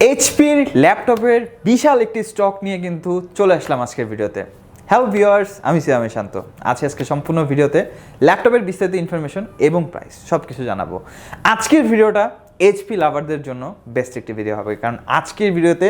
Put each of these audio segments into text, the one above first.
এইচপির ল্যাপটপের বিশাল একটি স্টক নিয়ে কিন্তু চলে আসলাম আজকের ভিডিওতে। হ্যালো ভিউয়ার্স, আমি সিয়ামে শান্ত আছি। আজকে সম্পূর্ণ ভিডিওতে ল্যাপটপের বিস্তারিত ইনফরমেশন এবং প্রাইস সব কিছু জানাবো। আজকের ভিডিওটা এইচপি লাভারদের জন্য বেস্ট একটি ভিডিও হবে, কারণ আজকের ভিডিওতে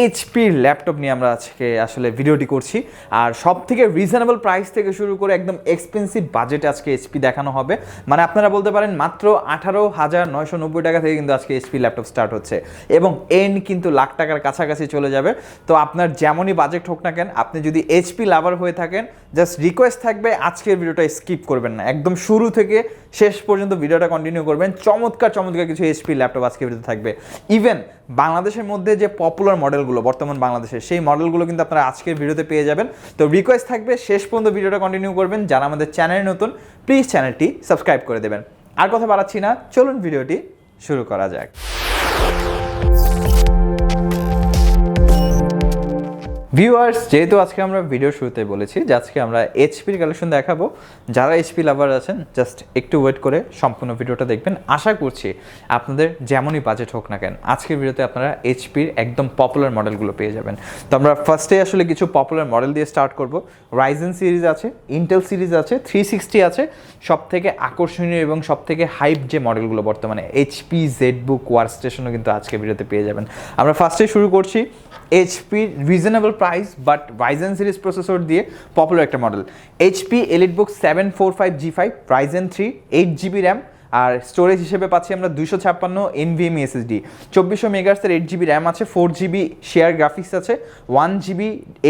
এইচপির ল্যাপটপ নিয়ে আমরা আজকে আসলে ভিডিওটি করছি। আর সব থেকে রিজনেবল প্রাইস থেকে শুরু করে একদম এক্সপেন্সিভ বাজেটে আজকে এইচপি দেখানো হবে। মানে আপনারা বলতে পারেন মাত্র 18,990 টাকা থেকে কিন্তু আজকে এইচপি ল্যাপটপ স্টার্ট হচ্ছে এবং এন্ড কিন্তু লাখ টাকার কাছাকাছি চলে যাবে। তো আপনার যেমনই বাজেট হোক না কেন, আপনি যদি এইচপি লাভার হয়ে থাকেন, জাস্ট রিকোয়েস্ট থাকবে আজকের ভিডিওটা স্কিপ করবেন না, একদম শুরু থেকে শেষ পর্যন্ত ভিডিওটা কন্টিনিউ করবেন। চমৎকার চমৎকার কিছু এইচপি ল্যাপটপ আজকে ভিডিওতে থাকবে। ইভেন বাংলাদেশের মধ্যে যে পপুলার মডেলগুলো বর্তমান বাংলাদেশের, সেই মডেলগুলো কিন্তু আপনারা আজকের ভিডিওতে পেয়ে যাবেন। তো রিকোয়েস্ট থাকবে শেষ পর্যন্ত ভিডিওটা কন্টিনিউ করবেন। যারা আমাদের চ্যানেলে নতুন, প্লিজ চ্যানেলটি সাবস্ক্রাইব করে দেবেন। আর কথা বাড়াচ্ছি না, চলুন ভিডিওটি শুরু করা যাক। ভিউয়ার্স, যেহেতু আজকে আমরা ভিডিও শুরুতে বলেছি যে আজকে আমরা এইচপির কালেকশন দেখাবো, যারা এইচপি লাভার আছেন জাস্ট একটু ওয়েট করে সম্পূর্ণ ভিডিওটা দেখবেন। আশা করছি আপনাদের যেমনই বাজেট হোক না কেন, আজকের ভিডিওতে আপনারা এইচপির একদম পপুলার মডেলগুলো পেয়ে যাবেন। তো আমরা ফার্স্টে আসলে কিছু পপুলার মডেল দিয়ে স্টার্ট করব। রাইজেন সিরিজ আছে, ইন্টেল সিরিজ আছে, 360 আছে। সব থেকে আকর্ষণীয় এবং সব থেকে হাইপ যে মডেলগুলো বর্তমানে, এইচপি জেডবুক ওয়ার্কস্টেশনও কিন্তু আজকে ভিডিওতে পেয়ে যাবেন। আমরা ফার্স্টে শুরু করছি এইচপির reasonable price but Ryzen series processor দিয়ে পপুলার একটা model, HP EliteBook 745G5 Ryzen 3 8GB RAM. আর স্টোরেজ হিসেবে পাচ্ছি আমরা 256 NVMe SSD, 2400 মেগাহার্টজের 8GB র্যাম আছে, 4GB শেয়ার গ্রাফিক্স আছে, 1GB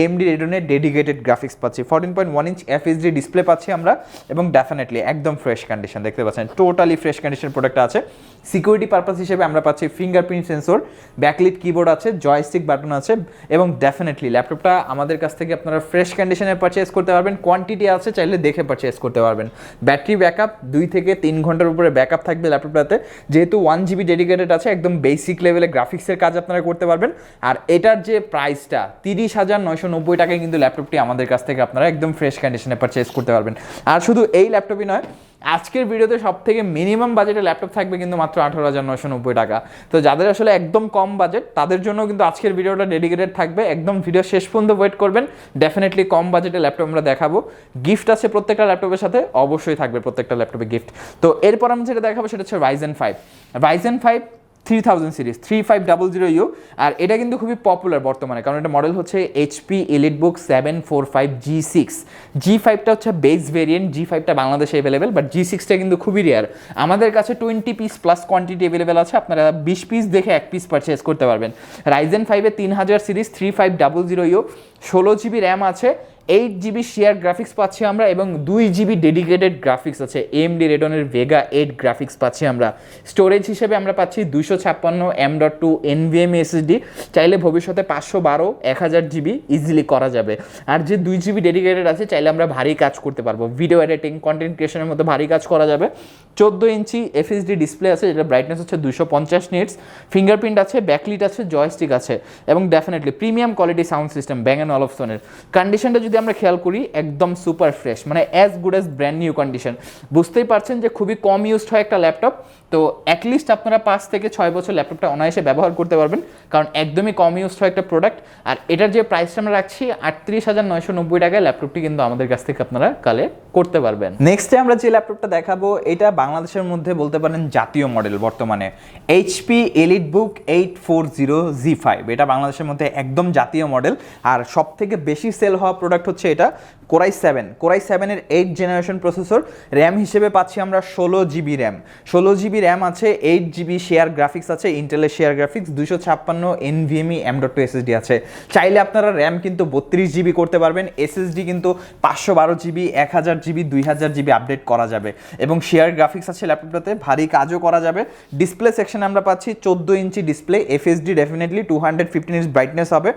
AMD রেডনের ডেডিকেটেড গ্রাফিক্স পাচ্ছি, 14.1 ইঞ্চ FHD ডিসপ্লে পাচ্ছি আমরা, এবং ডেফিনেটলি একদম ফ্রেশ কন্ডিশন দেখতে পাচ্ছেন, টোটালি ফ্রেশ কন্ডিশন প্রোডাক্ট আছে। সিকিউরিটি পারপাস হিসেবে আমরা পাচ্ছি ফিঙ্গারপ্রিন্ট সেন্সর, ব্যাকলিট কিবোর্ড আছে, জয়স্টিক বাটন আছে, এবং ডেফিনেটলি ল্যাপটপটা আমাদের কাছ থেকে আপনারা ফ্রেশ কন্ডিশনে পারচেজ করতে পারবেন। কোয়ান্টিটি আছে, চাইলে দেখে পারচেজ করতে পারবেন। ব্যাটারি ব্যাকআপ 2 থেকে 3 ঘন্টার উপরে ব্যাকআপ থাকবে ল্যাপটপটাতে। যেহেতু 1GB ডেডিকেটেড আছে, একদম বেসিক লেভেলে গ্রাফিক্সের কাজ আপনারা করতে পারবেন। আর এটার যে প্রাইসটা 30,990 টাকায় কিন্তু ল্যাপটপটি আমাদের কাছ থেকে আপনারা একদম ফ্রেশ কন্ডিশনে পারচেজ করতে পারবেন। আর শুধু এই ল্যাপটপই নয়, আজকের ভিডিওতে সব থেকে মিনিমাম বাজেটের ল্যাপটপ থাকবে কিন্তু মাত্র 18,990 টাকা। তো যাদের আসলে একদম কম বাজেট, তাদের জন্য কিন্তু আজকের ভিডিওটা ডেডিকেটেড থাকবে। একদম ভিডিও শেষ পর্যন্ত ওয়েট করবেন, ডেফিনেটলি কম বাজেটের ল্যাপটপ আমরা দেখাবো। গিফট আছে প্রত্যেকটা ল্যাপটপের সাথে, অবশ্যই থাকবে প্রত্যেকটা ল্যাপটপে গিফট। তো এরপর আমি যেটা দেখাবো সেটা হচ্ছে রাইজেন 5 3000 সিরিজ 3500U। আর এটা কিন্তু খুবই পপুলার বর্তমানে, কারণ এটা মডেল হচ্ছে এইচপি এলিটবুক 745G6। G5টা হচ্ছে বেস ভেরিয়েন্ট, G5টা বাংলাদেশে অ্যাভেলেবেল, বাট G6টা কিন্তু খুবই রেয়ার। আমাদের কাছে 20 পিস প্লাস কোয়ান্টিটি অ্যাভেলেবেল আছে, আপনারা 20 পিস দেখে 1 পিস পারচেজ করতে পারবেন। Ryzen 5-এর 3000 series 3500U, 16GB RAM আছে, 8GB শেয়ার গ্রাফিক্স পাচ্ছি আমরা, এবং 2GB ডেডিকেটেড গ্রাফিক্স আছে, AMD রেডনের ভেগা 8 গ্রাফিক্স পাচ্ছি আমরা। স্টোরেজ হিসেবে আমরা পাচ্ছি 256 M.2 NVMe SSD, চাইলে ভবিষ্যতে 512 1000GB ইজিলি করা যাবে। আর যে 2GB ডেডিকেটেড আছে, চাইলে আমরা ভারী কাজ করতে পারবো, ভিডিও এডিটিং, কন্টেন্ট ক্রিয়েশনের মতো ভারী কাজ করা যাবে। 14 ইঞ্চি FHD ডিসপ্লে আছে, যেটা ব্রাইটনেস হচ্ছে 250 নিটস, ফিঙ্গারপ্রিন্ট আছে, ব্যাকলিট আছে, জয়স্টিক আছে, এবং definitely premium quality sound system Bang and অলফসনের। কন্ডিশনটা যদি আমরা খেয়াল করি, একদম সুপার ফ্রেশ, মানে as good as brand new condition. বুঝতেই পারছেন যে খুবই কম ইউজড হয় একটা ল্যাপটপ। তো অ্যাটলিস্ট আপনারা 5 থেকে 6 বছর ল্যাপটপটা অনায়াসে ব্যবহার করতে পারবেন, কারণ একদমই কম ইউজড হয় একটা প্রোডাক্ট। আর এটার যে প্রাইসটা আমরা রাখছি 38,990 টাকায়, ল্যাপটপটি কিন্তু আমাদের কাছ থেকে আপনারা কালেক্ট করতে পারবেন। নেক্সটে আমরা যে ল্যাপটপটা দেখাবো, এটা বাংলাদেশের মধ্যে বলতে পারেন জাতীয় মডেল বর্তমানে, এইচপি এলিটবুক 840G5। এটা বাংলাদেশের মধ্যে একদম জাতীয় মডেল। আর সব থেকে বেশি সেল হওয়া প্রোডাক্ট হচ্ছে এটা কোরাই 7-এর 8 জেনারেশন প্রসেসর। র্যাম হিসেবে পাচ্ছি আমরা 16GB র্যাম, 16GB র্যাম আছে, 8GB শেয়ার গ্রাফিক্স আছে, ইন্টেলের share graphics, 256 NVMe M.2 SSD আছে। চাইলে আপনারা র্যাম কিন্তু 32GB করতে পারবেন, SSD কিন্তু 512GB 1000GB 2000GB আপডেট করা যাবে, এবং শেয়ার গ্রাফিক্স আছে ল্যাপটপটাতে, ভারী কাজও করা যাবে। ডিসপ্লে সেকশনে আমরা পাচ্ছি 14 inch display, FHD definitely 215 inch brightness হবে,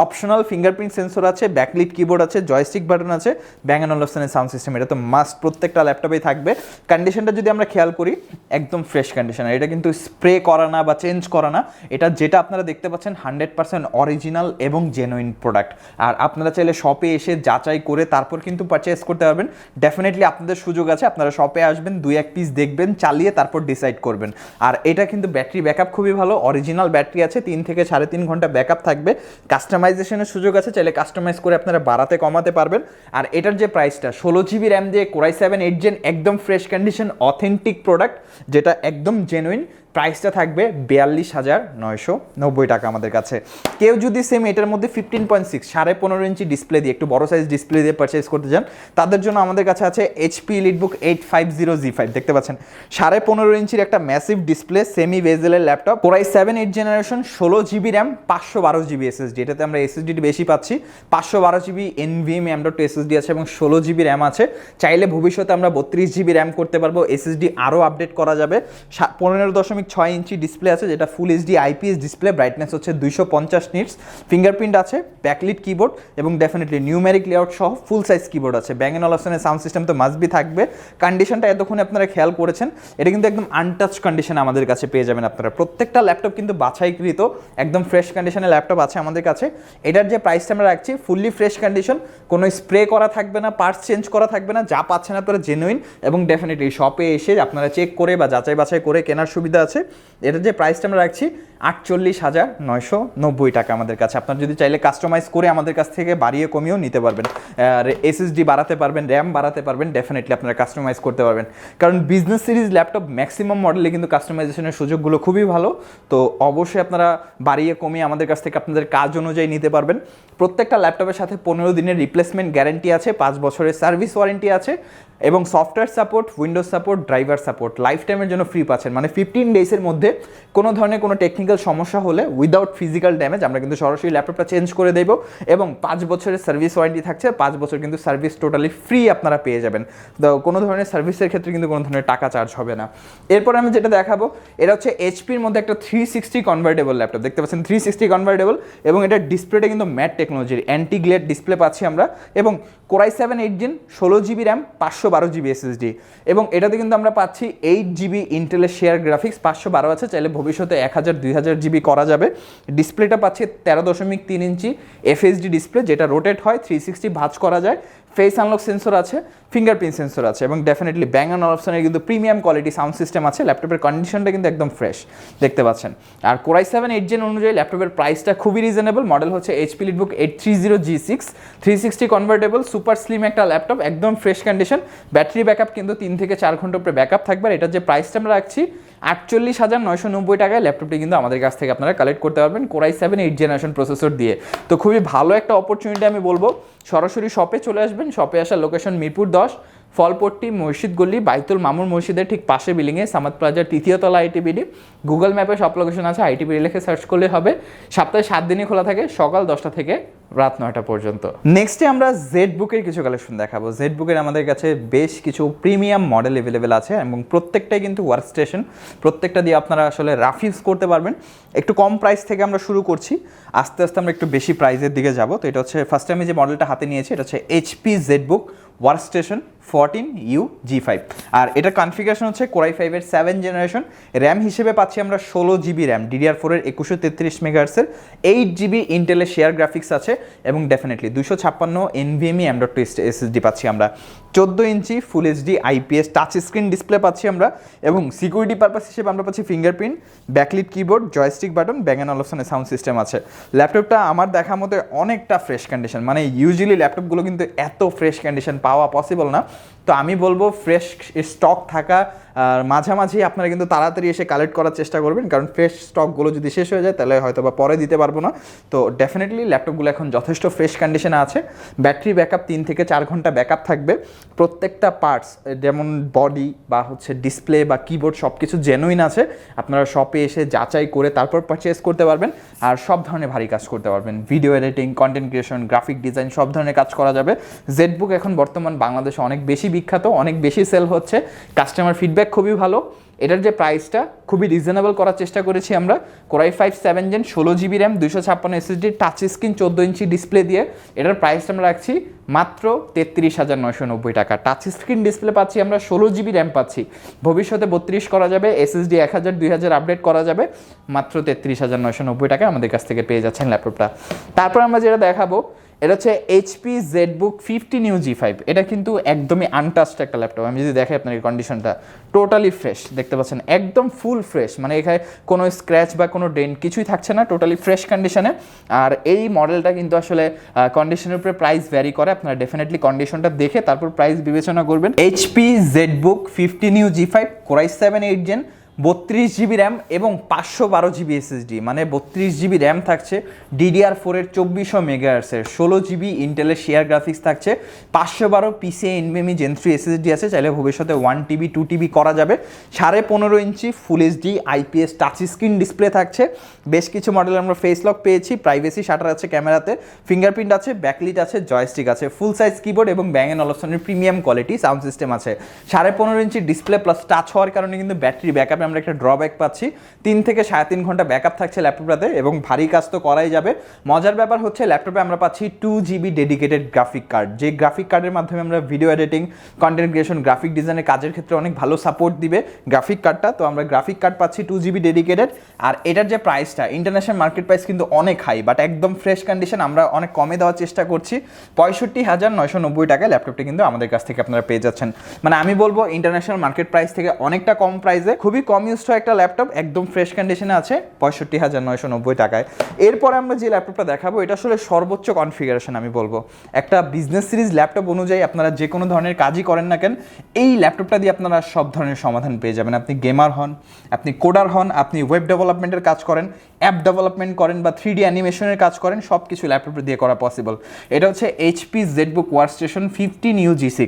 অপশনাল ফিঙ্গারপ্রিন্ট সেন্সর আছে, ব্যাকলিট কিবোর্ড আছে, জয়স্টিক বাটন আছে, ব্যাং অ্যান্ড অলফসনের সাউন্ড সিস্টেম। এটা তো মাস্ট প্রত্যেকটা ল্যাপটপেই থাকবে। কন্ডিশনটা যদি আমরা খেয়াল করি, একদম ফ্রেশ কন্ডিশন, এটা কিন্তু স্প্রে করা না বা চেঞ্জ করা না, এটা যেটা আপনারা দেখতে পাচ্ছেন 100% অরিজিনাল এবং জেনুইন প্রোডাক্ট। আর আপনারা চাইলে শপে এসে যাচাই করে তারপর কিন্তু পারচেস করতে পারবেন। ডেফিনেটলি আপনাদের সুযোগ আছে, আপনারা শপে আসবেন, 2-1 পিস পিস দেখবেন, চালিয়ে তারপর ডিসাইড করবেন। আর এটা কিন্তু ব্যাটারি ব্যাকআপ খুবই ভালো, অরিজিনাল ব্যাটারি আছে, 3 থেকে 3.5 ঘন্টা ব্যাকআপ থাকবে। কাস্টমাইজেশনের সুযোগ আছে, চাইলে কাস্টমাইজ করে আপনারা বাড়াতে কমাতে পারবেন। আর এটার যে প্রাইসটা 16 জিবি র্যাম দিয়ে Core i7 8 Gen একদম ফ্রেশ কন্ডিশন অথেন্টিক প্রোডাক্ট, যেটা একদম জেনুইন, প্রাইসটা থাকবে 42,990 টাকা আমাদের কাছে। কেউ যদি সেম এটার মধ্যে 15.6 15.5 ইঞ্চি ডিসপ্লে দিয়ে একটু বড় সাইজ ডিসপ্লে দিয়ে পারচেজ করতে চান, তাদের জন্য আমাদের কাছে আছে এইচপি EliteBook 850G5। দেখতে পাচ্ছেন 15.5 ইঞ্চির একটা ম্যাসিভ ডিসপ্লে, সেমি বেজেলের laptop, Core i7 8 generation, 16 GB RAM, 512 GB SSD. এটাতে আমরা এসএসডি বেশি পাচ্ছি, 512 জিবি NVMe M.2 এসএসডি আছে এবং 16 জিবি র্যাম আছে। চাইলে ভবিষ্যতে আমরা 32 জিবি র্যাম করতে পারবো, এসএসডি আরও আপডেট করা যাবে। 15.6 ইঞ্চি ডিসপ্লে আছে, যেটা ফুল এইচডি আইপিএস ডিসপ্লে, ব্রাইটনেস হচ্ছে 250 নিটস, ফিঙ্গারপ্রিন্ট আছে, ব্যাকলিট কিবোর্ড এবং ডেফিনেটলি নিউমেরিক লেআউট সহ ফুল সাইজ কিবোর্ড আছে। ব্যাং এন্ড অলফসনের সাউন্ড সিস্টেম তো মাস্ট বি থাকবে। কন্ডিশনটা এতক্ষণে আপনারা খেয়াল করেছেন, এটা কিন্তু একদম আনটাচ কন্ডিশন আমাদের কাছে পেয়ে যাবেন আপনারা। প্রত্যেকটা ল্যাপটপ কিন্তু বাছাইকৃত, একদম ফ্রেশ কন্ডিশনের ল্যাপটপ আছে আমাদের কাছে। এটার যে প্রাইসটা আমরা রাখছি ফুললি ফ্রেশ কন্ডিশন, কোনো স্প্রে করা থাকবে না, পার্টস চেঞ্জ করা থাকবে না, যা পাচ্ছেন আপনারা জেনুইন এবং ডেফিনেটলি শপে এসে আপনারা চেক করে বা যাচাই বাছাই করে কেনার সুবিধা আছে। এটার যে প্রাইসটা আমরা রাখছি 48,990 টাকা আমাদের কাছে। আপনার যদি চাইলে কাস্টমাইজ করে আমাদের কাছ থেকে বাড়িয়ে কমিয়েও নিতে পারবেন, আর এসএসডি বাড়াতে পারবেন, র্যাম বাড়াতে পারবেন, ডেফিনেটলি আপনারা কাস্টমাইজ করতে পারবেন। কারণ বিজনেস সিরিজ ল্যাপটপ ম্যাক্সিমাম মডেলে কিন্তু কাস্টমাইজেশনের সুযোগগুলো খুবই ভালো, তো অবশ্যই আপনারা বাড়িয়ে কমিয়ে আমাদের কাছ থেকে আপনাদের কাজ অনুযায়ী নিতে পারবেন। প্রত্যেকটা ল্যাপটপের সাথে 15 দিনের রিপ্লেসমেন্ট গ্যারেন্টি আছে, 5 বছরের সার্ভিস ওয়ারেন্টি আছে এবং software support, Windows support, driver support life টাইমের জন্য ফ্রি পাচ্ছেন। মানে 15 ডেজের মধ্যে কোনো ধরনের কোনো টেকনিক্যাল সমস্যা হলে উইদাউট ফিজিক্যাল ড্যামেজ আমরা কিন্তু সরাসরি ল্যাপটপটা চেঞ্জ করে দেব এবং 5 বছরের সার্ভিস ওয়ারেন্টি থাকছে, 5 বছর কিন্তু সার্ভিস টোটালি ফ্রি আপনারা পেয়ে যাবেন। তো কোনো ধরনের সার্ভিসের ক্ষেত্রে কিন্তু কোনো ধরনের টাকা চার্জ হবে না। এরপর আমি যেটা দেখাবো, এটা হচ্ছে এইচপির মধ্যে একটা 360 কনভার্টেবল ল্যাপটপ। দেখতে পাচ্ছেন 360 কনভার্টেবল এবং এটার ডিসপ্লেটা কিন্তু ম্যাট টেকনোলজির অ্যান্টি গ্লেড ডিসপ্লে পাচ্ছি আমরা এবং Core i7 8 Gen 16 GB RAM, 512 GB SSD এবং এটাতে কিন্তু আমরা পাচ্ছি 8 জিবি ইন্টেলের শেয়ার গ্রাফিক্স, 512 আছে, চাইলে ভবিষ্যতে 1000 2000 জিবি করা যাবে। ডিসপ্লেটা পাচ্ছি 13.3 ইঞ্চি এফএসডি ডিসপ্লে, যেটা রোটেট হয়, 360 ভাঁজ করা যায়, ফেস আনলক সেন্সর আছে, ফিঙ্গারপ্রিন্ট সেন্সর আছে এবং ডেফিনেটলি ব্যাং অ্যান্ড অলফসনের কিন্তু প্রিমিয়াম কোয়ালিটি সাউন্ড সিস্টেম আছে। ল্যাপটপের কন্ডিশনটা কিন্তু একদম ফ্রেশ দেখতে পাচ্ছেন। আর Core i7 8 Gen অনুযায়ী ল্যাপটপের প্রাইসটা খুবই রিজনেবল। মডেল হচ্ছে HP EliteBook 830G6, 360 convertible, super slim একটা ল্যাপটপ, একদম ফ্রেশ কন্ডিশন। ব্যাটারি ব্যাকআপ কিন্তু 3 থেকে 4 ঘন্টা উপরে ব্যাকআপ থাকবে। এটার যে প্রাইসটা আমরা রাখছি 48,990 টাকায় ল্যাপটপটি কিন্তু আমাদের কাছ থেকে আপনারা কালেক্ট করতে পারবেন Core i7 8 জেনারেশন প্রসেসর দিয়ে। তো খুবই ভালো একটা অপরচুনিটি আমি বলবো, সরাসরি শপে চলে আসবেন। শপে আসার লোকেশন মিরপুর 10, ফলপট্টি মসজিদ গলি, বাইতুল মামুর মসজিদের ঠিক পাশে বিল্ডিংয়ে, সামাদ প্লাজার 3য় তলা আইটিবিডি। গুগল ম্যাপে সব লোকেশন আছে, আইটিবিডি লিখে সার্চ করলে হবে। সপ্তাহে 7 দিনই খোলা থাকে, সকাল 10টা থেকে রাত 9টা পর্যন্ত। নেক্সটে আমরা জেডবুকের কিছু কালেকশন দেখাবো। জেডবুকের আমাদের কাছে বেশ কিছু প্রিমিয়াম মডেল অ্যাভেলেবেল আছে এবং প্রত্যেকটাই কিন্তু ওয়ার্ক স্টেশন, প্রত্যেকটা দিয়ে আপনারা আসলে রাফ ইউজ করতে পারবেন। একটু কম প্রাইস থেকে আমরা শুরু করছি, আস্তে আস্তে আমরা একটু বেশি প্রাইসের দিকে যাব। তো এটা হচ্ছে ফার্স্ট টাইমে যে মডেলটা হাতে নিয়েছি, এটা হচ্ছে এইচপি জেডবুক ওয়ার্কস্টেশন 14U-G5 আর এটা কনফিগারেশন হচ্ছে Core i5 এর 7 জেনারেশন। র্যাম হিসেবে পাচ্ছি আমরা 16 জিবি র্যাম, DDR4 এর 2133 মেগাহার্টজের, 8 জিবি ইন্টেলের শেয়ার গ্রাফিক্স আছে এবং ডেফিনেটলি 256 NVMe M.2 SSD পাচ্ছি আমরা, 14 inch full HD IPS touch screen display পাচ্ছি আমরা এবং সিকিউরিটি পারপাস হিসেবে আমরা পাচ্ছি fingerprint, backlit keyboard, joystick button, Bang and অলফসনের সাউন্ড সিস্টেম আছে। ল্যাপটপটা আমার দেখা মতে অনেকটা ফ্রেশ কন্ডিশন, মানে ইউজুয়ালি ল্যাপটপগুলো কিন্তু এত ফ্রেশ কন্ডিশন পাওয়া পসিবল না। তো আমি বলবো ফ্রেশ স্টক থাকা আর মাঝামাঝি আপনারা কিন্তু তাড়াতাড়ি এসে কালেক্ট করার চেষ্টা করবেন, কারণ ফ্রেশ স্টকগুলো যদি শেষ হয়ে যায় তাহলে হয়তো বা পরে দিতে পারবো না। তো ডেফিনেটলি ল্যাপটপগুলো এখন যথেষ্ট ফ্রেশ কন্ডিশনে আছে। ব্যাটারি ব্যাকআপ 3 থেকে 4 ঘন্টা ব্যাকআপ থাকবে। প্রত্যেকটা পার্টস যেমন বডি বা হচ্ছে ডিসপ্লে বা কিবোর্ড সব কিছু জেনুইন আছে। আপনারা শপে এসে যাচাই করে তারপর পারচেস করতে পারবেন আর সব ধরনের ভারী কাজ করতে পারবেন, video editing, content creation, graphic design সব ধরনের কাজ করা যাবে। জেডবুক এখন বর্তমান বাংলাদেশে অনেক বেশি বিখ্যাত, অনেক বেশি সেল হচ্ছে, কাস্টমার ফিডব্যাক খুবই ভালো। এটার যে প্রাইসটা খুবই রিজনেবল করার চেষ্টা করেছি আমরা। Core i5 7 Gen 16 GB RAM, 256 SSD, touch screen, 14 inch display দিয়ে এটার প্রাইসটা আমরা রাখছি মাত্র 33,990 টাকা। টাচ স্ক্রিন ডিসপ্লে পাচ্ছি আমরা, 16 জিবি র্যাম পাচ্ছি, ভবিষ্যতে 32 করা যাবে, SSD 1000 2000 আপডেট করা যাবে, মাত্র 33,990 টাকা আমাদের কাছ থেকে পেয়ে যাচ্ছেন ল্যাপটপটা। তারপর আমরা যেটা দেখাবো এটা হচ্ছে HP ZBook 50 নিউ G5। এটা কিন্তু একদমই আনটাচড একটা ল্যাপটপ। আমি যদি দেখাই আপনার কন্ডিশনটা টোটালি ফ্রেশ, দেখতে পাচ্ছেন একদম ফুল ফ্রেশ, মানে এখানে কোনো স্ক্র্যাচ বা কোনো ডেন্ট কিছুই থাকছে না, টোটালি ফ্রেশ কন্ডিশনে। আর এই মডেলটা কিন্তু আসলে কন্ডিশনের উপরে প্রাইস ভ্যারি করে, আপনারা ডেফিনেটলি কন্ডিশনটা দেখে তারপর প্রাইস বিবেচনা করবেন। HP ZBook 50 new G5 Core i7 8 Gen, 32GB RAM এবং 512GB SSD, মানে 32GB র্যাম থাকছে, DDR4 এর 2400 মেগাহার্টসের, 16GB ইন্টেলের শেয়ার গ্রাফিক্স থাকছে, 512 PCIe NVMe Gen 3 SSD আছে, চাইলে ভবিষ্যতে 1TB 2TB করা যাবে, 15.5 inch full HD IPS touch screen display থাকছে। বেশ কিছু মডেলে আমরা ফেস লক পেয়েছি, প্রাইভেসি শাটার আছে ক্যামেরাতে, ফিঙ্গারপ্রিন্ট আছে, ব্যাকলিট আছে, জয়স্টিক আছে, ফুল সাইজ কিবোর্ড এবং ব্যাং এন্ড অলসনের প্রিমিয়াম কোয়ালিটি সাউন্ড সিস্টেম আছে। 15.5 ইঞ্চি ডিসপ্লে প্লাস টাচ হওয়ার কারণে কিন্তু ব্যাটারি ব্যাকআপ আমরা একটা ড্রব্যাক পাচ্ছি, 3 থেকে 3.5 ঘন্টা ব্যাকআপ থাকছে ল্যাপটপটাতে এবং ভারী কাজ তো করাই যাবে। মজার ব্যাপার হচ্ছে ল্যাপটপে আমরা পাচ্ছি 2GB ডেডিকেটেড গ্রাফিক কার্ড, যে গ্রাফিক কার্ডের মাধ্যমে আমরা video editing, content creation, graphic ডিজাইনের কাজের ক্ষেত্রে অনেক ভালো সাপোর্ট দিবে গ্রাফিক কার্ডটা। তো আমরা গ্রাফিক কার্ড পাচ্ছি 2GB ডেডিকেটেড। আর এটার যে প্রাইসটা, ইন্টারন্যাশনাল মার্কেট প্রাইস কিন্তু অনেক হাই, বাট একদম ফ্রেশ কন্ডিশন আমরা অনেক কমে দেওয়ার চেষ্টা করছি। 65,990 টাকায় ল্যাপটপটা কিন্তু আমাদের কাছ থেকে আপনারা পেয়ে যাচ্ছেন। মানে আমি বলবো ইন্টারন্যাশনাল মার্কেট প্রাইস থেকে অনেকটা কম প্রাইসে খুবই কম ইউজড একটা ল্যাপটপ, একদম ফ্রেশ কন্ডিশনে আছে 65,990 টাকায়। এরপরে আমরা যে ল্যাপটপটা দেখাবো এটা আসলে সর্বোচ্চ কনফিগারেশন আমি বলবো। একটা বিজনেস সিরিজ ল্যাপটপ অনুযায়ী আপনারা যে কোনো ধরনের কাজই করেন না কেন, এই ল্যাপটপটা দিয়ে আপনারা সব ধরনের সমাধান পেয়ে যাবেন। আপনি গেমার হন, আপনি কোডার হন, আপনি ওয়েব ডেভেলপমেন্টের কাজ করেন, অ্যাপ ডেভেলপমেন্ট করেন বা 3D অ্যানিমেশনের কাজ করেন, সব কিছু ল্যাপটপ দিয়ে করা পসিবল। এটা হচ্ছে HP ZBook workstation 50 new G6।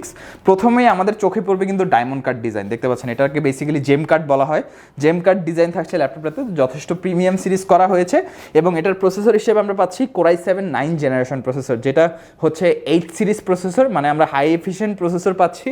প্রথমেই আমাদের চোখে পড়বে কিন্তু ডায়মন্ড কাট ডিজাইন, দেখতে পাচ্ছেন এটাকে বেসিক্যালি জেম কাট বলা হয়। জেম কাট ডিজাইন থাকছে ল্যাপটপটাতে, যথেষ্ট প্রিমিয়াম সিরিজ করা হয়েছে। এবং এটার প্রসেসর হিসেবে আমরা পাচ্ছি Core i7 9 জেনারেশন প্রসেসর, যেটা হচ্ছে 8 সিরিজ প্রসেসর, মানে আমরা হাই এফিশিয়েন্ট প্রসেসর পাচ্ছি।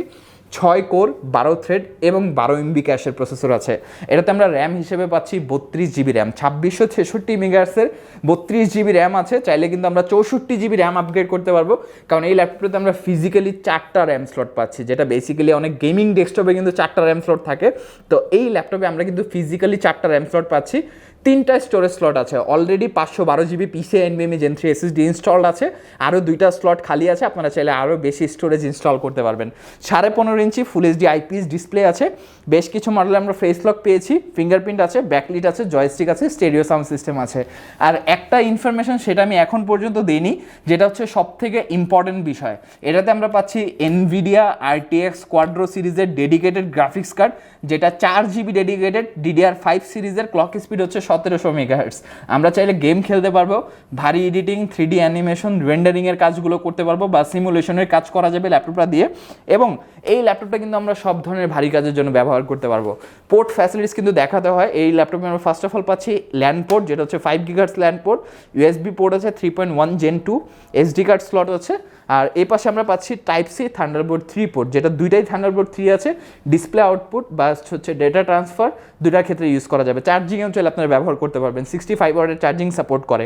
6 কোর 12 থ্রেড এবং 12 MB ক্যাশের প্রসেসর আছে। এটাতে আমরা র্যাম হিসেবে পাচ্ছি 32GB র্যাম, 2666 মেগাহার্টসের 32GB র্যাম আছে। চাইলে কিন্তু আমরা 64GB র্যাম আপগ্রেড করতে পারবো, কারণ এই ল্যাপটপটাতে আমরা ফিজিক্যালি 4টা র্যাম স্লট পাচ্ছি, যেটা বেসিক্যালি অনেক গেমিং ডেস্কটপে কিন্তু 4টা র্যাম স্লট থাকে। তো এই ল্যাপটপে আমরা কিন্তু ফিজিক্যালি 4টা র্যাম স্লট পাচ্ছি। 3টা স্টোরেজ স্লট আছে, already 512GB PCIe NVMe Gen 3 SSD installed আছে, আরও 2টা স্লট খালি আছে, আপনারা চাইলে আরও বেশি স্টোরেজ ইনস্টল করতে পারবেন। 15.5 inch full HD IPS display আছে। বেশ কিছু মডেলে আমরা ফেস লক পেয়েছি, ফিঙ্গারপ্রিন্ট আছে, ব্যাকলিট আছে, জয়স্টিক আছে, স্টেরিও সাউন্ড সিস্টেম আছে। আর একটা ইনফরমেশন সেটা আমি এখন পর্যন্ত দিইনি, যেটা হচ্ছে সব থেকে ইম্পর্টেন্ট বিষয়, এটাতে আমরা পাচ্ছি NVIDIA RTX কোয়াড্রো সিরিজের ডেডিকেটেড গ্রাফিক্স কার্ড, যেটা 4GB ডেডিকেটেড, DDR5 সিরিজের, ক্লক স্পিড হচ্ছে 1700 মেগাহার্টস। আমরা চাইলে গেম খেলতে পারবো, ভারী এডিটিং, 3D অ্যানিমেশন, রেন্ডারিংয়ের কাজগুলো করতে পারবো বা সিমুলেশনের কাজ করা যাবে ল্যাপটপটা দিয়ে। এবং এই ল্যাপটপটা কিন্তু আমরা সব ধরনের ভারী কাজের জন্য ব্যবহার করতে পারবো। পোর্ট ফ্যাসিলিটিস কিন্তু দেখাতে হয় এই ল্যাপটপে। আমরা ফার্স্ট অফ অল পাচ্ছি ল্যান্ড পোর্ট, যেটা হচ্ছে 5 GHz land port, USB port আছে 3.1 Gen 2, SD কার্ড স্লট আছে। আর এই পাশে আমরা পাচ্ছি Type-C থান্ডারবোল্ট 3 পোর্ট, যেটা দুইটাই থান্ডারবোল্ট 3 আছে। ডিসপ্লে আউটপুট বা হচ্ছে ডেটা ট্রান্সফার দুইটার ক্ষেত্রে ইউজ করা যাবে। চার্জিংয়েও চাইলে আপনারা ব্যবহার করতে পারবেন, 65 ওয়াটের চার্জিং সাপোর্ট করে।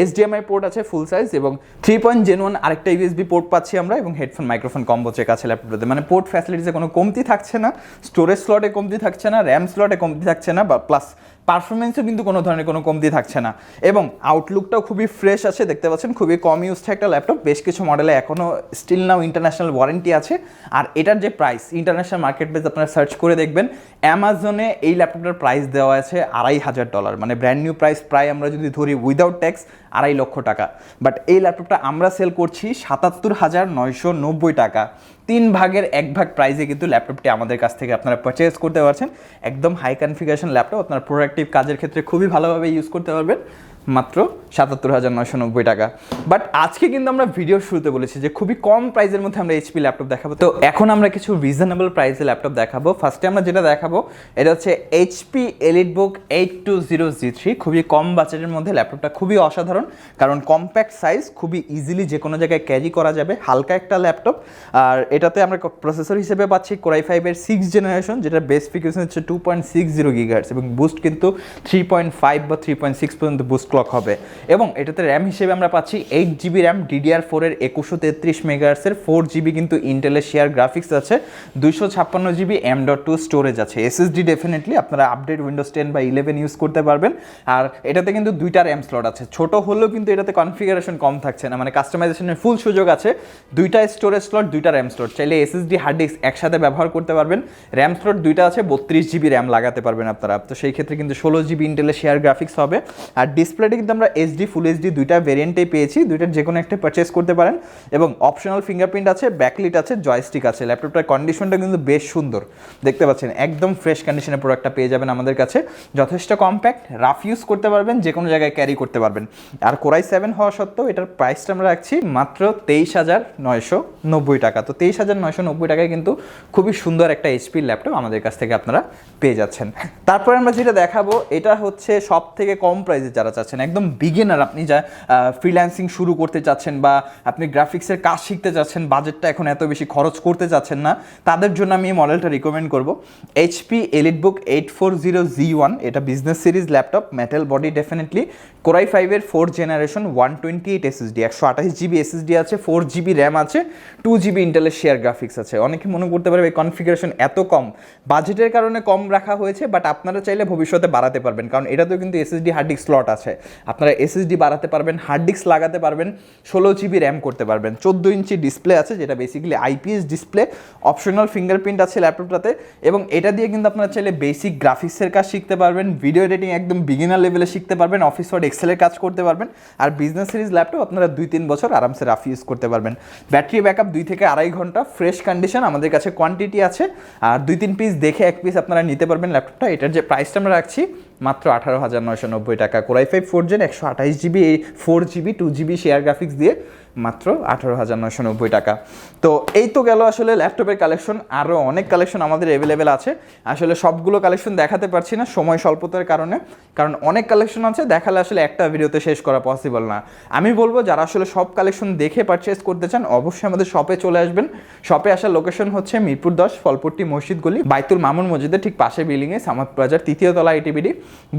HDMI পোর্ট আছে ফুল সাইজ এবং 3. Gen 1 আরেকটা USB পোর্ট পাচ্ছি আমরা, এবং হেডফোন মাইক্রোফোন কম্বো চেক আছে ল্যাপটপে। মানে পোর্ট ফ্যাসিলিটিসে কোনো কমতি থাকছে না, স্টোরেজ স্লটে কমতি থাকছে না, র্যাম স্লটে কমতি থাকছে না, বা প্লাস পারফরমেন্সও কিন্তু কোনো ধরনের কোনো কমতি থাকছে না। এবং আউটলুকটাও খুবই ফ্রেশ আছে, দেখতে পাচ্ছেন খুবই কম ইউজড একটা ল্যাপটপ। বেশ কিছু মডেলে এখনও স্টিল নাও ইন্টারন্যাশনাল ওয়ারেন্টি আছে। আর এটার যে প্রাইস, ইন্টারন্যাশনাল মার্কেট প্রাইস আপনারা সার্চ করে দেখবেন, অ্যামাজনে এই ল্যাপটপটার প্রাইস দেওয়া আছে $2,500, মানে ব্র্যান্ড নিউ প্রাইস প্রায় আমরা যদি ধরি উইদাউট ট্যাক্স 2.5 লক্ষ টাকা। বাট এই ল্যাপটপটা আমরা সেল করছি 77,990 টাকা। 3 ভাগের 1 ভাগ প্রাইসে কিন্তু ল্যাপটপটি আমাদের কাছ থেকে আপনারা পারচেজ করতে পারছেন। একদম হাই কনফিগারেশন ল্যাপটপ, আপনার প্রোডাক্টিভ কাজের ক্ষেত্রে খুবই ভালোভাবে ইউজ করতে পারবেন, মাত্র 77,990 টাকা। বাট আজকে কিন্তু আমরা ভিডিও শুরুতে বলেছি যে খুবই কম প্রাইসের মধ্যে আমরা HP ল্যাপটপ দেখাবো। তো এখন আমরা কিছু রিজনেবল প্রাইসে ল্যাপটপ দেখাবো। ফার্স্টে আমরা যেটা দেখাবো এটা হচ্ছে HP EliteBook 820G3। খুবই কম বাজেটের মধ্যে ল্যাপটপটা খুবই অসাধারণ, কারণ কম্প্যাক্ট সাইজ, খুবই ইজিলি যে কোনো জায়গায় ক্যারি করা যাবে, হালকা একটা ল্যাপটপ। আর এটাতে আমরা প্রসেসর হিসেবে পাচ্ছি Core i5 এর 6 জেনারেশন, যেটা বেস ফ্রিকোয়েন্সি হচ্ছে 2.60 GHz এবং বুস্ট কিন্তু 3.5 বা 3.6 পর্যন্ত বুস্ট ক্লক হবে এবং এটাতে র্যাম হিসেবে আমরা পাচ্ছি 8GB র্যাম DDR4 এর 2133 মেগাহার্টসের 4GB কিন্তু ইন্টেলের শেয়ার গ্রাফিক্স আছে, 256GB M.2 স্টোরেজ আছে। SSD ডেফিনেটলি আপনারা আপডেট উইন্ডোজ 10 বা 11 ইউজ করতে পারবেন। আর এটাতে কিন্তু দুইটা র্যাম স্লট আছে, ছোট হলেও কিন্তু এটাতে কনফিগারেশন কম থাকছে না, মানে কাস্টমাইজেশনের ফুল সুযোগ আছে। দুইটা স্টোরেজ স্লট, দুইটা র্যাম স্লট, চাইলে SSD হার্ড ডিস্ক একসাথে ব্যবহার করতে পারবেন। র্যাম স্লট দুইটা আছে, 32GB র্যাম লাগাতে পারবেন আপনারা, তো সেই ক্ষেত্রে কিন্তু 16GB ইন্টেলের শেয়ার গ্রাফিক্স হবে। আর ডিসপ্লেটা কিন্তু আমরা HD ফুল HD দুইটা ভেরিয়েন্টেই পেয়েছি, দুইটার যে কোনো একটা পারচেস করতে পারেন এবং অপশনাল ফিঙ্গারপ্রিন্ট আছে, ব্যাকলিট আছে, জয়স্টিক আছে। ল্যাপটপটার কন্ডিশনটা কিন্তু বেশ সুন্দর, দেখতে পাচ্ছেন একদম ফ্রেশ কন্ডিশনের প্রোডাক্টটা পেয়ে যাবেন আমাদের কাছে। যথেষ্ট কম্প্যাক্ট, রাফ ইউজ করতে পারবেন, যে কোনো জায়গায় ক্যারি করতে পারবেন। আর কোরাই 7 হওয়া সত্ত্বেও এটার প্রাইসটা আমরা রাখছি মাত্র 23,990 টাকা। তো 23,990 টাকায় কিন্তু খুবই সুন্দর একটা এইচপির ল্যাপটপ আমাদের কাছ থেকে আপনারা পেয়ে যাচ্ছেন। তারপরে আমরা যেটা দেখাবো এটা হচ্ছে সব থেকে কম প্রাইসে যারা চাচ্ছেন, একদম বিগিনার, আপনি যা ফ্রিল্যান্সিং শুরু করতে চাচ্ছেন বা আপনি গ্রাফিক্সের কাজ শিখতে চাচ্ছেন, বাজেটটা এখন এত বেশি খরচ করতে চাচ্ছেন না, তাদের জন্য আমি এই মডেলটা রিকমেন্ড করব। HP EliteBook 840Z1, এটা business series laptop, metal body definitely, core i 5 এর 4th generation, 128 SSD, 128GB SSD আছে, 4GB র্যাম আছে, 2GB ইন্টেলের শেয়ার গ্রাফিক্স আছে। অনেকে মনে করতে পারবে এই কনফিগারেশন এত কম, বাজেটের কারণে কম রাখা হয়েছে, বাট আপনারা চাইলে ভবিষ্যতে বাড়াতে পারবেন, কারণ এটাতেও কিন্তু SSD হার্ড ডিস্ক স্লট আছে, আপনারা SSD বাড়াতে পারবেন, হার্ড ডিস্ক লাগাতে পারবেন, 16GB র্যাম করতে পারবেন, 14 ইঞ্চি ডিসপ্লে আছে যেটা basically IPS display, optional fingerprint আছে ল্যাপটপটাতে এবং এটা দিয়ে কিন্তু আপনারা চাইলে বেসিক গ্রাফিক্সের কাজ শিখতে পারবেন, ভিডিও এডিটিং একদম বিগিনার লেভেলে শিখতে পারবেন, অফিস ওয়ার্ড এক্সেলের কাজ করতে পারবেন। আর বিজনেস সিরিজ ল্যাপটপ আপনারা 2-3 বছর আরামসে রাফ ইউজ করতে পারবেন। ব্যাটারি ব্যাকআপ 2 থেকে 2.5 ঘন্টা, ফ্রেশ কন্ডিশন, আমাদের কাছে কোয়ান্টিটি আছে, আর 2-3 পিস দেখে 1 পিস আপনারা নিতে পারবেন ল্যাপটপটা। এটার যে প্রাইসটা আমরা রাখছি মাত্র 18,990 টাকা। Core i 5 4th Gen 128GB 4GB 2GB share graphics দিয়ে মাত্র 18,990 টাকা। তো এই তো গেল আসলে ল্যাপটপের কালেকশন, আরও অনেক কালেকশন আমাদের অ্যাভেলেবেল আছে। আসলে সবগুলো কালেকশন দেখাতে পারছি না সময় স্বল্পতার কারণে, কারণ অনেক কালেকশন আছে, দেখালে আসলে একটা ভিডিওতে শেষ করা পসিবল না। আমি বলবো যারা আসলে সব কালেকশন দেখে পারচেস করতে চান অবশ্যই আমাদের শপে চলে আসবেন। শপে আসার লোকেশন হচ্ছে মিরপুর 10 ফলপট্টি মসজিদ গলি, বাইতুল মামুন মসজিদের ঠিক পাশে বিল্ডিংয়ে, সামাদ প্লাজার 3য় তলা ITBD।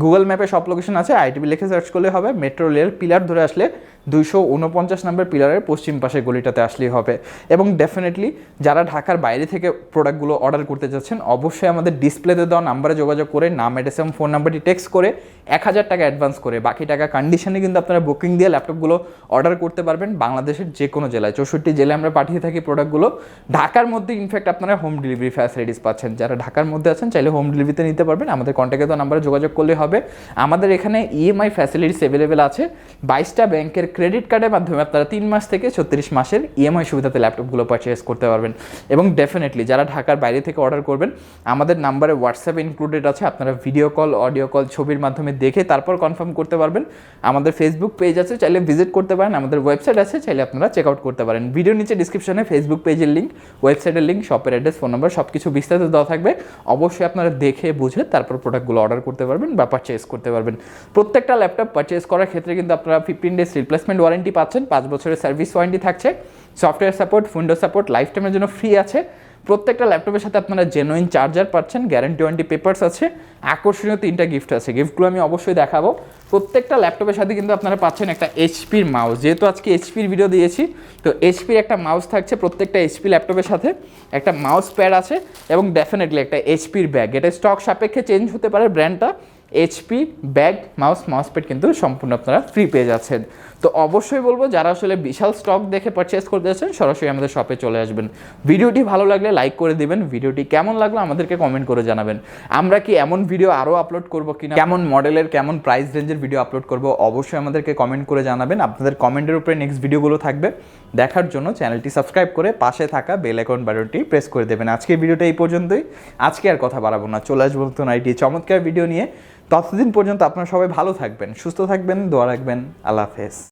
গুগল ম্যাপে সব লোকেশন আছে, ITB লিখে সার্চ করলে হবে। মেট্রো রেল পিলার ধরে আসলে 249 নম্বর পিলারের পশ্চিম পাশে গলিটাতে আসলেই হবে। এবং ডেফিনেটলি যারা ঢাকার বাইরে থেকে প্রোডাক্টগুলো অর্ডার করতে যাচ্ছেন অবশ্যই আমাদের ডিসপ্লেতে দেওয়া নাম্বারে যোগাযোগ করে নাম, অ্যাড্রেস এবং ফোন নাম্বারটি টেক্সট করে 1,000 টাকা অ্যাডভান্স করে বাকি টাকা কন্ডিশনে কিন্তু আপনারা বুকিং দিয়ে ল্যাপটপগুলো অর্ডার করতে পারবেন। বাংলাদেশের যে কোনো জেলায়, 64 জেলায় আমরা পাঠিয়ে থাকি প্রোডাক্টগুলো। ঢাকার মধ্যে ইনফ্যাক্ট আপনারা হোম ডেলিভারি ফ্যাসিলিটিস পাচ্ছেন, যারা ঢাকার মধ্যে আছেন চাইলে হোম ডেলিভারিতে নিতে পারবেন, আমাদের কন্ট্যাক্টে দেওয়া নাম্বারে যোগাযোগ করলে হবে। আমাদের এখানে EMI ফ্যাসিলিটিস অ্যাভেলেবেল আছে, 22টা ব্যাংকের ক্রেডিট কার্ডের মাধ্যমে আপনারা 3 মাস থেকে 36 মাসের EMI সুবিধাতে ল্যাপটপগুলো পারচেস করতে পারবেন। এবং ডেফিনেটলি যারা ঢাকার বাইরে থেকে অর্ডার করবেন আমাদের নাম্বারে হোয়াটসঅ্যাপ ইনক্লুডেড আছে, আপনারা ভিডিও কল, অডিও কল, ছবির মাধ্যমে দেখে তারপর কনফার্ম করতে পারবেন। আমাদের ফেসবুক পেজ আছে, চাইলে ভিজিট করতে পারেন, আমাদের ওয়েবসাইট আছে, চাইলে আপনারা চেক আউট করতে পারেন। ভিডিও নিচে ডিসক্রিপশনে ফেসবুক পেজের লিঙ্ক, ওয়েবসাইটের লিঙ্ক, শপের অ্যাড্রেস, ফোন নাম্বার সব কিছু বিস্তারিত দেওয়া থাকবে। অবশ্যই আপনারা দেখে বুঝে তারপর প্রোডাক্টগুলো অর্ডার করতে পারবেন বা পারচেস করতে পারবেন। প্রত্যেকটা ল্যাপটপ পারচেস করার ক্ষেত্রে কিন্তু আপনারা 15 ডেজ রিপ্লেসমেন্ট ওয়ারেন্টি পাচ্ছেন, 5 বছরের সার্ভিস ওয়ারেন্টি থাকছে, software support, window support life টাইমের জন্য ফ্রি আছে। প্রত্যেকটা ল্যাপটপের সাথে আপনারা জেনুইন চার্জার পাচ্ছেন, গ্যারান্টি ওয়ারেন্টি পেপারস আছে, আকর্ষণীয় 3টা গিফট আছে, গিফটগুলো আমি অবশ্যই দেখাবো। প্রত্যেকটা ল্যাপটপের সাথে কিন্তু আপনারা পাচ্ছেন একটা HPর মাউস, যেহেতু আজকে HPর ভিডিও দিয়েছি তো HPর একটা মাউস থাকছে প্রত্যেকটা HP ল্যাপটপের সাথে, একটা মাউস প্যাড আছে এবং ডেফিনেটলি একটা HPর ব্যাগ, এটা স্টক সাপেক্ষে চেঞ্জ হতে পারে ব্র্যান্ডটা। HP ব্যাগ, মাউস প্যাড কিন্তু সম্পূর্ণ আপনারা ফ্রি পেয়ে যাচ্ছেন। তো অবশ্যই বলবো যারা আসলে বিশাল স্টক দেখে পারচেস করতে যাচ্ছেন সরাসরি আমাদের শপে চলে আসবেন। ভিডিওটি ভালো লাগলে লাইক করে দিবেন, ভিডিওটি কেমন লাগলো আমাদেরকে কমেন্ট করে জানাবেন। আমরা কি এমন ভিডিও আরও আপলোড করবো কিনা, কেমন মডেলের কেমন প্রাইস রেঞ্জের ভিডিও আপলোড করব অবশ্যই আমাদেরকে কমেন্ট করে জানাবেন। আপনাদের কমেন্টের উপরে নেক্সট ভিডিওগুলো থাকবে, দেখার জন্য চ্যানেলটি সাবস্ক্রাইব করে পাশে থাকা বেল আইকন বাটনটি প্রেস করে দেবেন। আজকের ভিডিওটা এই পর্যন্তই, আজকে আর কথা বাড়াবো না, চলে আসবো নতুন আইটি চমৎকার ভিডিও নিয়ে। ততদিন পর্যন্ত আপনারা সবাই ভালো থাকবেন, সুস্থ থাকবেন, দোয়া রাখবেন। আল্লাহ হাফেজ।